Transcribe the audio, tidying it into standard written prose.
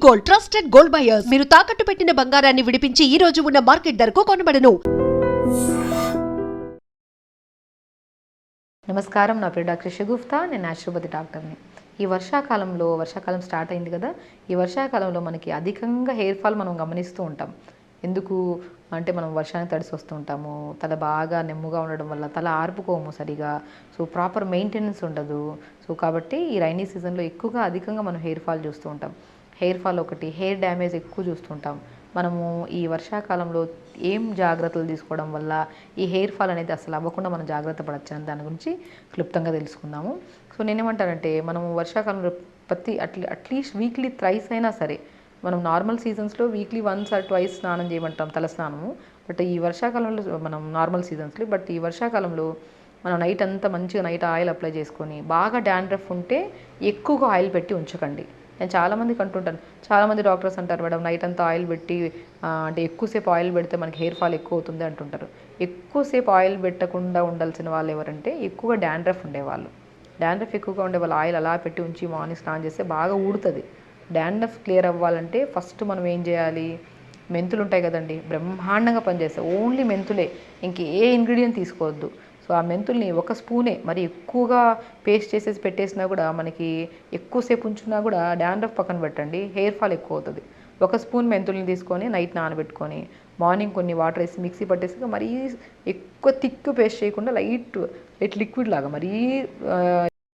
Gold, trusted gold buyers. మీరు తాకట్టు పెట్టిన బంగారాన్ని విడిపించి ఈ రోజు ఉన్న మార్కెట్ ధరకు కొనబడను. నమస్కారం, నా పేరు డాక్టర్ షగుఫ్తా. నేను న్యాచురోపతి డాక్టర్ని. ఈ వర్షాకాలం స్టార్ట్ అయింది కదా. ఈ వర్షాకాలంలో మనకి అధికంగా హెయిర్ ఫాల్ మనం గమనిస్తూ ఉంటాం. ఎందుకు అంటే మనం వర్షానికి తడిసి వస్తూ ఉంటాము, తల బాగా నెమ్ముగా ఉండడం వల్ల తల ఆర్పుకోము సరిగా, సో ప్రాపర్ మెయింటెనెన్స్ ఉండదు. సో కాబట్టి ఈ రైనీ సీజన్లో అధికంగా మనం హెయిర్ ఫాల్ చూస్తూ ఉంటాం. హెయిర్ ఫాల్ ఒకటి, హెయిర్ డ్యామేజ్ ఎక్కువ చూస్తుంటాం. మనము ఈ వర్షాకాలంలో ఏం జాగ్రత్తలు తీసుకోవడం వల్ల ఈ హెయిర్ ఫాల్ అనేది అసలు అవ్వకుండా మనం జాగ్రత్త పడచ్చు అని దాని గురించి క్లుప్తంగా తెలుసుకుందాము. సో నేనేమంటానంటే, మనము వర్షాకాలంలో అట్లీస్ట్ వీక్లీ థ్రైస్ అయినా సరే, మనం నార్మల్ సీజన్స్లో వీక్లీ వన్స్ ఆర్ ట్వైస్ స్నానం చేయమంటాం, తల స్నానము. బట్ ఈ వర్షాకాలంలో మనం నార్మల్ సీజన్స్లో ఈ వర్షాకాలంలో మనం నైట్ అంతా మంచిగా ఆయిల్ అప్లై చేసుకొని, బాగా డాండ్రఫ్ ఉంటే ఎక్కువగా ఆయిల్ పెట్టి ఉంచకండి. నేను చాలామందికి అంటుంటాను, చాలామంది డాక్టర్స్ అంటారు, మేడం నైట్ అంతా ఆయిల్ పెట్టి అంటే ఎక్కువసేపు ఆయిల్ పెడితే మనకి హెయిర్ ఫాల్ ఎక్కువ అవుతుంది అంటుంటారు. ఎక్కువసేపు ఆయిల్ పెట్టకుండా ఉండాల్సిన వాళ్ళు ఎవరంటే, ఎక్కువగా డాండ్రఫ్ ఉండేవాళ్ళు. డాండ్రఫ్ ఎక్కువగా ఉండే వాళ్ళు ఆయిల్ అలా పెట్టి ఉంచి మార్నింగ్ స్నానం చేస్తే బాగా ఊడుతుంది. డాండ్రఫ్ క్లియర్ అవ్వాలంటే ఫస్ట్ మనం ఏం చేయాలి, మెంతులు ఉంటాయి కదండి, బ్రహ్మాండంగా పనిచేస్తాయి. ఓన్లీ మెంతులే, ఇంకే ఇంగ్రీడియంట్ తీసుకోవద్దు. సో ఆ మెంతుల్ని ఒక స్పూనే, మరి ఎక్కువగా పేస్ట్ చేసేసి పెట్టేసినా కూడా, మనకి ఎక్కువసేపు ఉంచున్నా కూడా డాండ్రఫ్ పక్కన పెట్టండి, హెయిర్ ఫాల్ ఎక్కువ అవుతుంది. ఒక స్పూన్ మెంతుల్ని తీసుకొని నైట్ నానబెట్టుకొని మార్నింగ్ కొన్ని వాటర్ వేసి మిక్సీ పట్టేసి, మరీ ఎక్కువ థిక్ పేస్ట్ చేయకుండా లైట్ లిక్విడ్ లాగా, మరీ